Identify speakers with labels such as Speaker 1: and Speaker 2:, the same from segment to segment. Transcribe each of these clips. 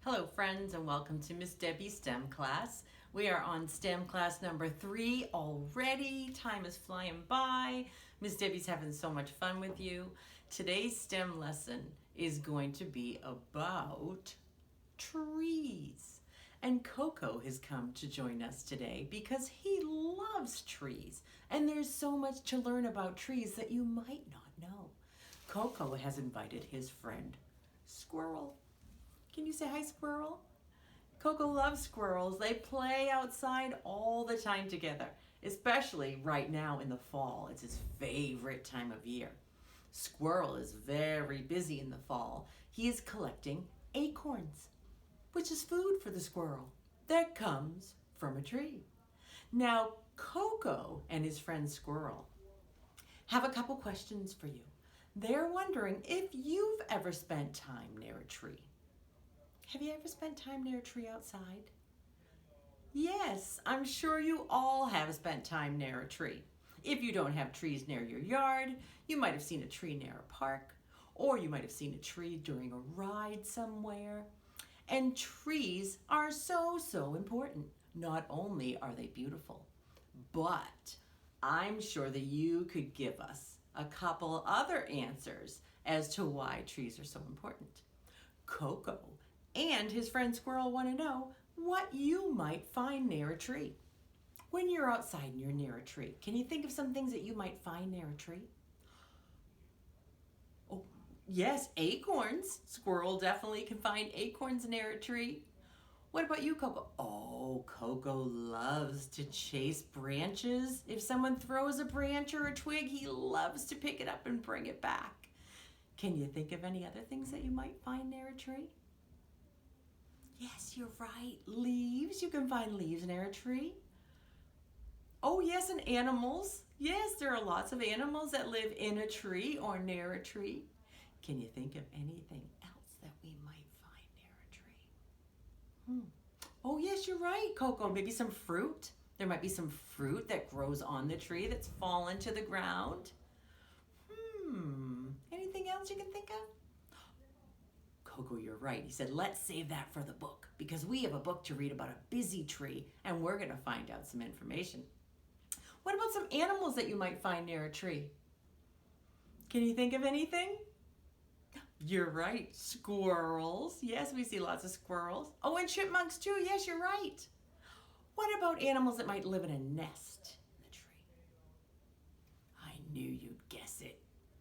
Speaker 1: Hello friends and welcome to Miss Debbie's STEM class. We are on STEM class number 3 already. Time is flying by. Miss Debbie's having so much fun with you. Today's STEM lesson is going to be about trees. And Coco has come to join us today because he loves trees. And there's so much to learn about trees that you might not know. Coco has invited his friend, Squirrel. Can you say hi, Squirrel? Coco loves squirrels. They play outside all the time together, especially right now in the fall. It's his favorite time of year. Squirrel is very busy in the fall. He is collecting acorns, which is food for the squirrel that comes from a tree. Now, Coco and his friend Squirrel have a couple questions for you. They're wondering if you've ever spent time near a tree. Have you ever spent time near a tree outside? Yes, I'm sure you all have spent time near a tree. If you don't have trees near your yard, you might have seen a tree near a park, or you might have seen a tree during a ride somewhere. And trees are so important. Not only are they beautiful, but I'm sure that you could give us a couple other answers as to why trees are so important. Coco and his friend Squirrel want to know what you might find near a tree. When you're outside and you're near a tree, can you think of some things that you might find near a tree? Oh, yes, acorns. Squirrel definitely can find acorns near a tree. What about you, Coco? Oh, Coco loves to chase branches. If someone throws a branch or a twig, he loves to pick it up and bring it back. Can you think of any other things that you might find near a tree? Yes, you're right. Leaves. You can find leaves near a tree. Oh, yes, and animals. Yes, there are lots of animals that live in a tree or near a tree. Can you think of anything else that we might find near a tree? Oh, yes, you're right, Coco. Maybe some fruit. There might be some fruit that grows on the tree that's fallen to the ground. Anything else you can think of? Coco, you're right. He said, let's save that for the book because we have a book to read about a busy tree and we're going to find out some information. What about some animals that you might find near a tree? Can you think of anything? You're right. Squirrels. Yes, we see lots of squirrels. Oh, and chipmunks too. Yes, you're right. What about animals that might live in a nest in the tree? I knew you'd guess it.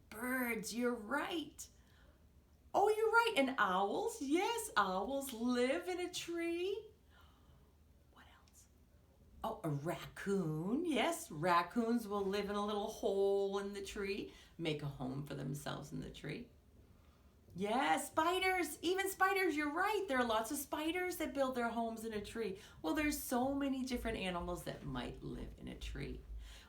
Speaker 1: Birds. You're right. Oh, you're right. And owls? Yes, owls live in a tree. What else? Oh, a raccoon. Yes, raccoons will live in a little hole in the tree, make a home for themselves in the tree. Yes, spiders. Even spiders, you're right. There are lots of spiders that build their homes in a tree. Well, there's so many different animals that might live in a tree.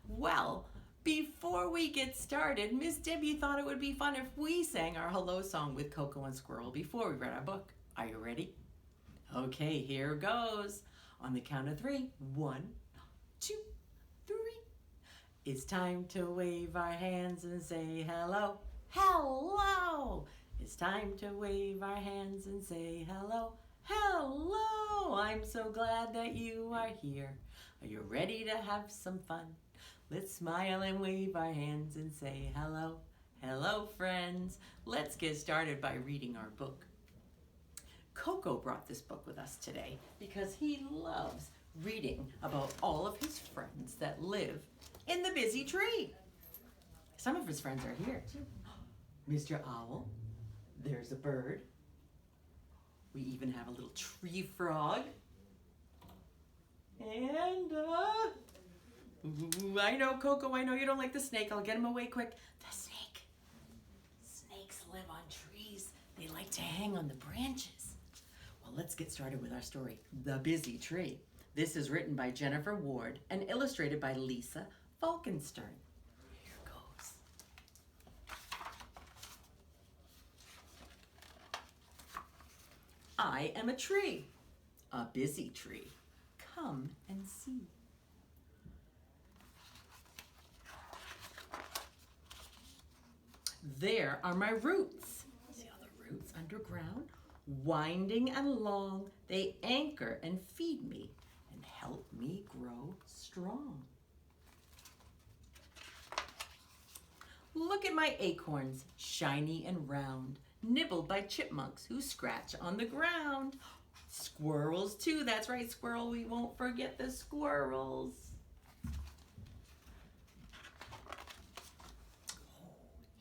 Speaker 1: Well, before we get started, Miss Debbie thought it would be fun if we sang our hello song with Coco and Squirrel before we read our book. Are you ready? Okay, here goes. On the count of 3. 1, 2, 3. It's time to wave our hands and say hello. Hello! It's time to wave our hands and say hello. Hello! I'm so glad that you are here. Are you ready to have some fun? Let's smile and wave our hands and say hello. Hello, friends. Let's get started by reading our book. Coco brought this book with us today because he loves reading about all of his friends that live in the busy tree. Some of his friends are here too. Mr. Owl. There's a bird. We even have a little tree frog. And I know, Coco, I know you don't like the snake. I'll get him away quick. The snake. Snakes live on trees. They like to hang on the branches. Well, let's get started with our story, The Busy Tree. This is written by Jennifer Ward and illustrated by Lisa Falkenstern. Here goes. I am a tree, a busy tree. Come and see. There are my roots. See all the roots underground? Winding and long, they anchor and feed me and help me grow strong. Look at my acorns, shiny and round, nibbled by chipmunks who scratch on the ground. Squirrels too, that's right, squirrel, we won't forget the squirrels.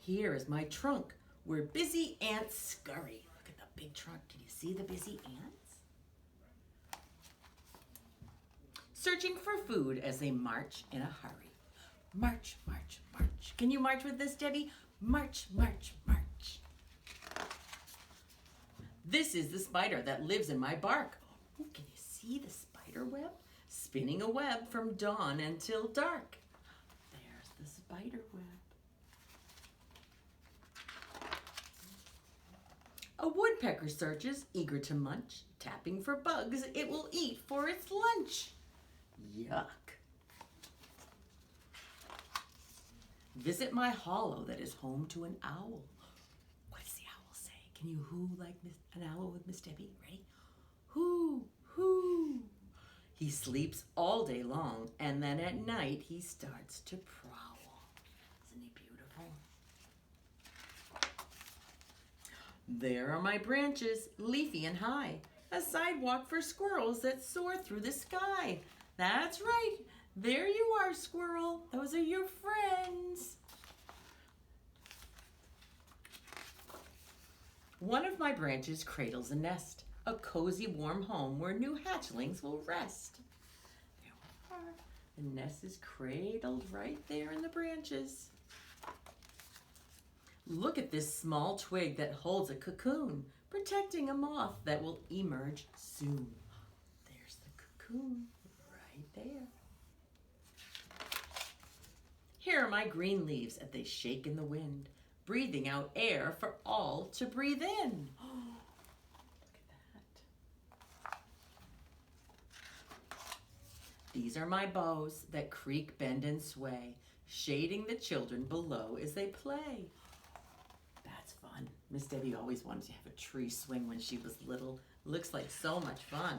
Speaker 1: Here is my trunk where busy ants scurry. Look at the big trunk, can you see the busy ants? Searching for food as they march in a hurry. March, march, march. Can you march with this, Debbie? March, march, march. This is the spider that lives in my bark. Oh, can you see the spider web? Spinning a web from dawn until dark. There's the spider web. A woodpecker searches, eager to munch, tapping for bugs it will eat for its lunch. Yuck. Visit my hollow that is home to an owl. What does the owl say? Can you hoo like an owl with Miss Debbie? Ready? Hoo, hoo. He sleeps all day long, and then at night he starts to prowl. Isn't he beautiful? There are my branches, leafy and high, a sidewalk for squirrels that soar through the sky. That's right. There you are, squirrel. Those are your friends. One of my branches cradles a nest, a cozy warm home where new hatchlings will rest. There we are. The nest is cradled right there in the branches. Look at this small twig that holds a cocoon, protecting a moth that will emerge soon. There's the cocoon right there. Here are my green leaves as they shake in the wind, breathing out air for all to breathe in. Oh, look at that. These are my boughs that creak, bend, and sway, shading the children below as they play. That's fun. Miss Debbie always wanted to have a tree swing when she was little. Looks like so much fun.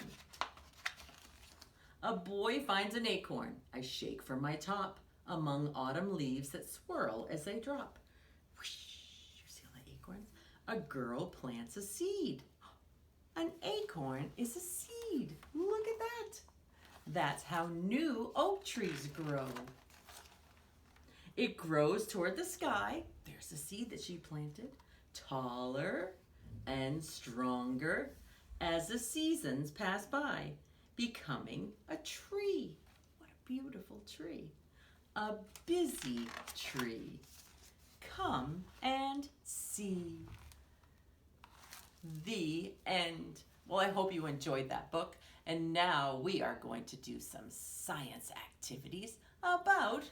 Speaker 1: A boy finds an acorn. I shake from my top among autumn leaves that swirl as they drop. Whoosh, you see all the acorns? A girl plants a seed. An acorn is a seed. Look at that. That's how new oak trees grow. It grows toward the sky. There's the seed that she planted. Taller and stronger as the seasons pass by, becoming a tree. What a beautiful tree. A busy tree. Come and see. The end. Well, I hope you enjoyed that book. And now we are going to do some science activities about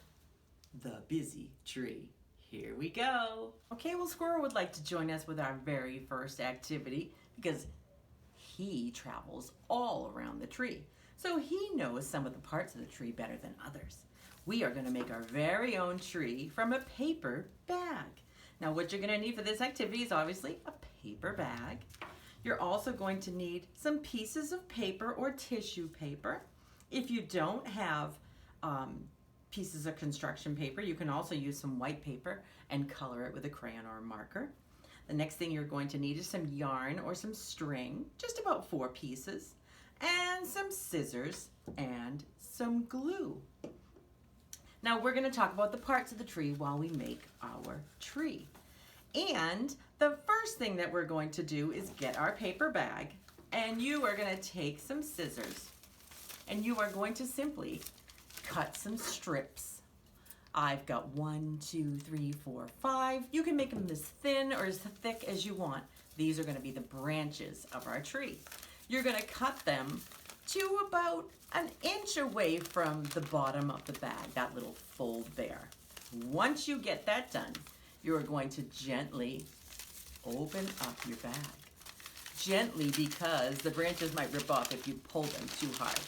Speaker 1: the busy tree. Here we go. Okay, well, Squirrel would like to join us with our very first activity because he travels all around the tree. So he knows some of the parts of the tree better than others. We are going to make our very own tree from a paper bag. Now, what you're going to need for this activity is obviously a paper bag. You're also going to need some pieces of paper or tissue paper. If you don't have pieces of construction paper, you can also use some white paper and color it with a crayon or a marker. The next thing you're going to need is some yarn or some string, just about 4 pieces, and some scissors and some glue. Now we're going to talk about the parts of the tree while we make our tree. And the first thing that we're going to do is get our paper bag, and you are going to take some scissors and you are going to simply cut some strips. I've got 1, 2, 3, 4, 5. You can make them as thin or as thick as you want. These are going to be the branches of our tree. You're going to cut them to about 1 inch away from the bottom of the bag, that little fold there. Once you get that done, you're going to gently open up your bag. Gently, because the branches might rip off if you pull them too hard.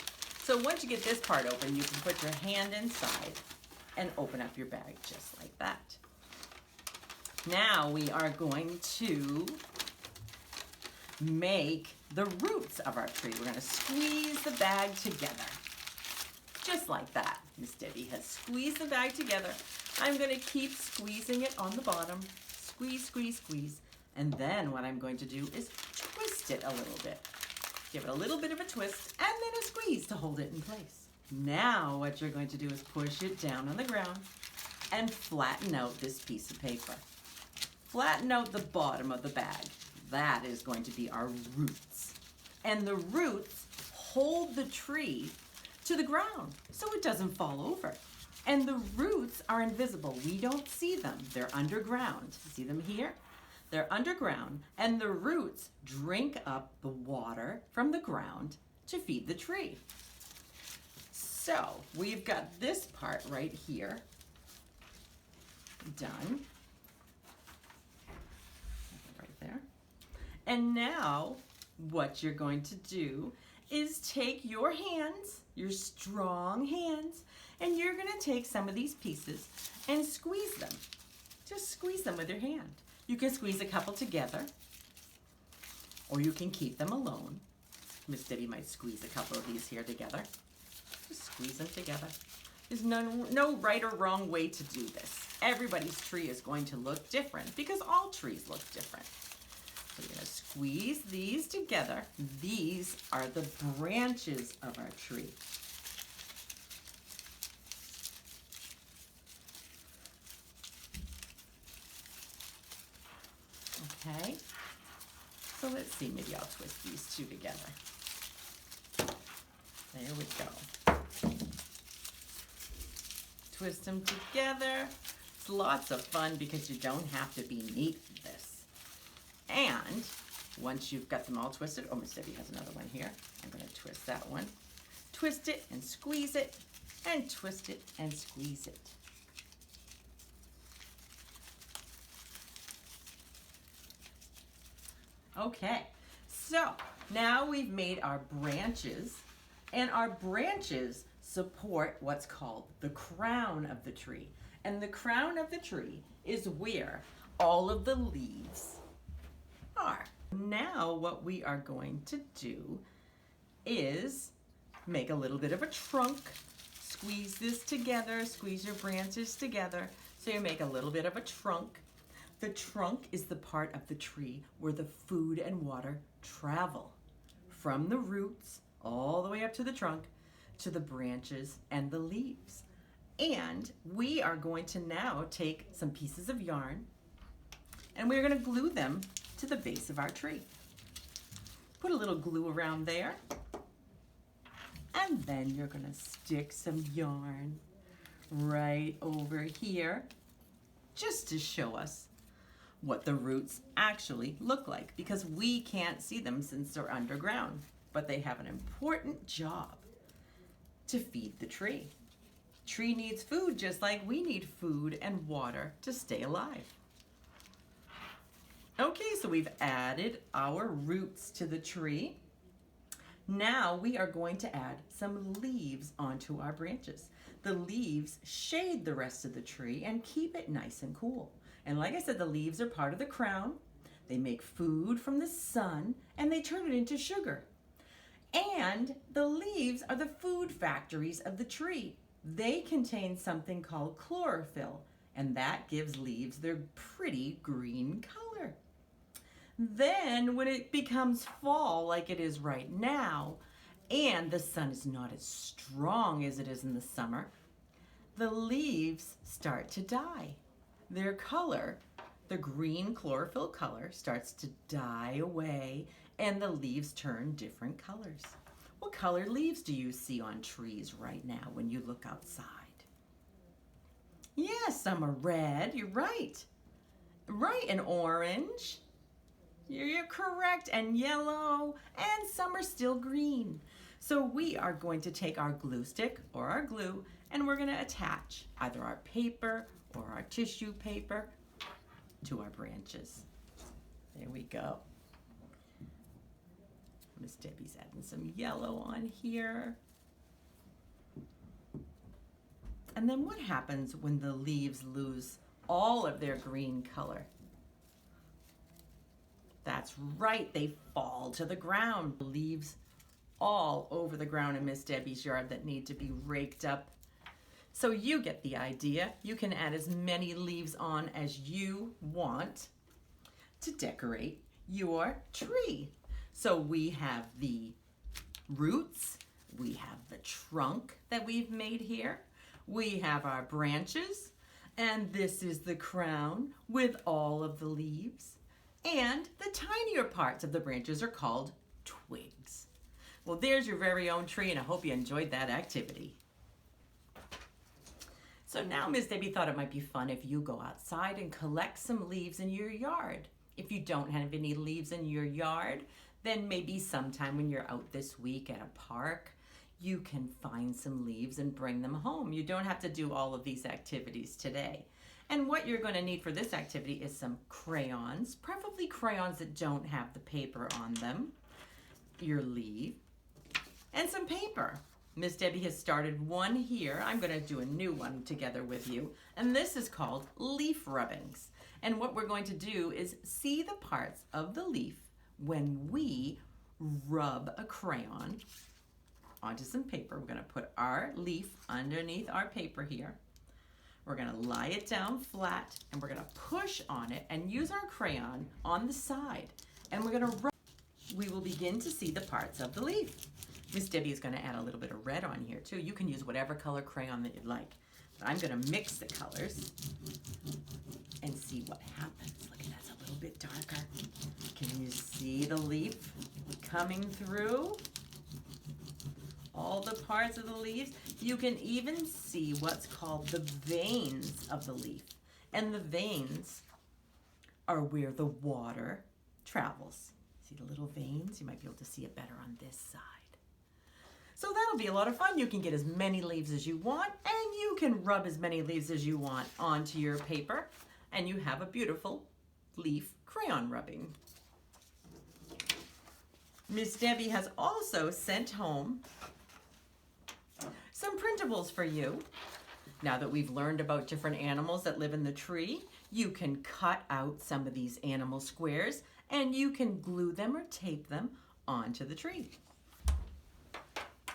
Speaker 1: So once you get this part open, you can put your hand inside and open up your bag just like that. Now we are going to make the roots of our tree. We're going to squeeze the bag together. Just like that. Miss Debbie has squeezed the bag together. I'm going to keep squeezing it on the bottom. Squeeze, squeeze, squeeze. And then what I'm going to do is twist it a little bit. Give it a little bit of a twist and then a squeeze to hold it in place. Now what you're going to do is push it down on the ground and flatten out this piece of paper. Flatten out the bottom of the bag. That is going to be our roots. And the roots hold the tree to the ground so it doesn't fall over. And the roots are invisible. We don't see them. They're underground. See them here? They're underground, and the roots drink up the water from the ground to feed the tree. So we've got this part right here done. Right there. And now what you're going to do is take your hands, your strong hands, and you're going to take some of these pieces and squeeze them. Just squeeze them with your hand. You can squeeze a couple together, or you can keep them alone. Miss Debbie might squeeze a couple of these here together. Just squeeze them together. There's no right or wrong way to do this. Everybody's tree is going to look different because all trees look different. So you're going to squeeze these together. These are the branches of our tree. Okay, so let's see, maybe I'll twist these two together. There we go. Twist them together. It's lots of fun because you don't have to be neat with this. And once you've got them all twisted, oh, Miss Debbie has another one here. I'm going to twist that one. Twist it and squeeze it, and twist it and squeeze it. Okay, so now we've made our branches, and our branches support what's called the crown of the tree. And the crown of the tree is where all of the leaves are. Now what we are going to do is make a little bit of a trunk. Squeeze this together, squeeze your branches together, so you make a little bit of a trunk. The trunk is the part of the tree where the food and water travel from the roots all the way up to the trunk to the branches and the leaves. And we are going to now take some pieces of yarn and we're going to glue them to the base of our tree. Put a little glue around there, and then you're going to stick some yarn right over here just to show us what the roots actually look like, because we can't see them since they're underground, but they have an important job to feed the tree. Tree needs food just like we need food and water to stay alive. Okay, so we've added our roots to the tree. Now we are going to add some leaves onto our branches. The leaves shade the rest of the tree and keep it nice and cool. And like I said, the leaves are part of the crown. They make food from the sun and they turn it into sugar. And the leaves are the food factories of the tree. They contain something called chlorophyll, and that gives leaves their pretty green color. Then when it becomes fall like it is right now, and the sun is not as strong as it is in the summer, the leaves start to die. Their color, the green chlorophyll color, starts to die away and the leaves turn different colors. What color leaves do you see on trees right now when you look outside? Yes, some are red, you're right. Right, and orange. You're correct, and yellow, and some are still green. So we are going to take our glue stick or our glue and we're going to attach either our paper or our tissue paper to our branches. There we go. Miss Debbie's adding some yellow on here. And then what happens when the leaves lose all of their green color? That's right, they fall to the ground. Leaves all over the ground in Miss Debbie's yard that need to be raked up. So you get the idea. You can add as many leaves on as you want to decorate your tree. So we have the roots, we have the trunk that we've made here, we have our branches, and this is the crown with all of the leaves. And the tinier parts of the branches are called twigs. Well, there's your very own tree, and I hope you enjoyed that activity. So now Miss Debbie thought it might be fun if you go outside and collect some leaves in your yard. If you don't have any leaves in your yard, then maybe sometime when you're out this week at a park, you can find some leaves and bring them home. You don't have to do all of these activities today. And what you're going to need for this activity is some crayons, preferably crayons that don't have the paper on them, your leaf, and some paper. Miss Debbie has started one here. I'm going to do a new one together with you. And this is called leaf rubbings. And what we're going to do is see the parts of the leaf when we rub a crayon onto some paper. We're going to put our leaf underneath our paper here. We're going to lie it down flat and we're going to push on it and use our crayon on the side. And we're going to rub. We will begin to see the parts of the leaf. Miss Debbie is going to add a little bit of red on here too. You can use whatever color crayon that you'd like. But I'm going to mix the colors and see what happens. Look at that's a little bit darker. Can you see the leaf coming through? All the parts of the leaves. You can even see what's called the veins of the leaf. And the veins are where the water travels. See the little veins? You might be able to see it better on this side. So that'll be a lot of fun. You can get as many leaves as you want, and you can rub as many leaves as you want onto your paper, and you have a beautiful leaf crayon rubbing. Miss Debbie has also sent home some printables for you. Now that we've learned about different animals that live in the tree, you can cut out some of these animal squares and you can glue them or tape them onto the tree.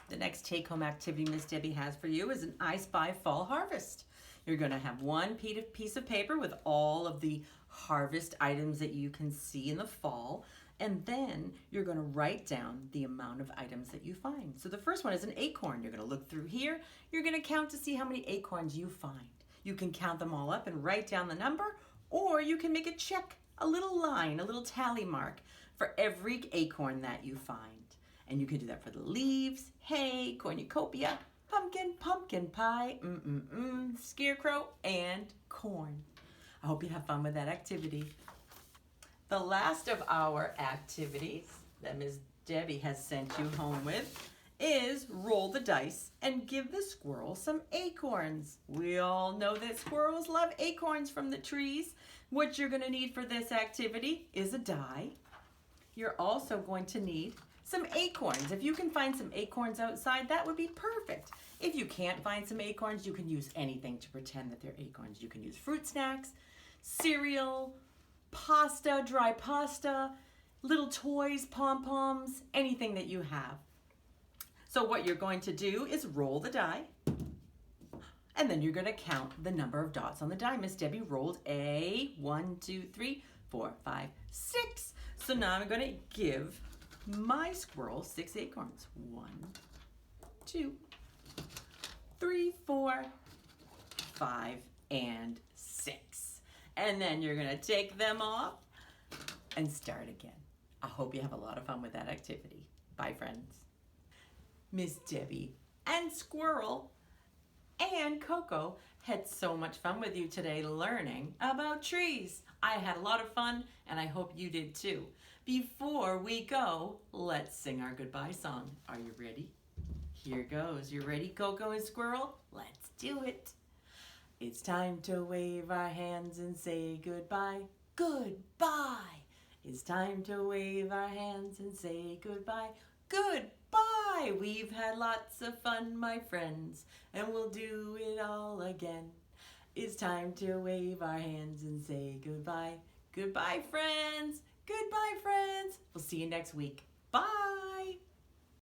Speaker 1: The next take-home activity Miss Debbie has for you is an I Spy Fall Harvest. You're going to have one piece of paper with all of the harvest items that you can see in the fall, and then you're going to write down the amount of items that you find. So the first one is an acorn. You're going to look through here. You're going to count to see how many acorns you find. You can count them all up and write down the number, or you can make a check, a little line, a little tally mark for every acorn that you find. And you can do that for the leaves, hay, cornucopia, pumpkin, pumpkin pie, scarecrow, and corn. I hope you have fun with that activity. The last of our activities that Ms. Debbie has sent you home with is roll the dice and give the squirrel some acorns. We all know that squirrels love acorns from the trees. What you're going to need for this activity is a die. You're also going to need some acorns. If you can find some acorns outside, that would be perfect. If you can't find some acorns, you can use anything to pretend that they're acorns. You can use fruit snacks, cereal, pasta, dry pasta, little toys, pom-poms, anything that you have. So what you're going to do is roll the die, and then you're going to count the number of dots on the die. Miss Debbie rolled a 1, 2, 3, 4, 5, 6. So now I'm going to give my squirrel 6 acorns. 1, 2, 3, 4, 5, and 6. And then you're going to take them off and start again. I hope you have a lot of fun with that activity. Bye, friends. Miss Debbie and Squirrel and Coco had so much fun with you today learning about trees. I had a lot of fun, and I hope you did too. Before we go, let's sing our goodbye song. Are you ready? Here goes. You ready, Coco and Squirrel? Let's do it. It's time to wave our hands and say goodbye. Goodbye. It's time to wave our hands and say goodbye. Goodbye. We've had lots of fun, my friends, and we'll do it all again. It's time to wave our hands and say goodbye. Goodbye, friends. Goodbye, friends. We'll see you next week. Bye.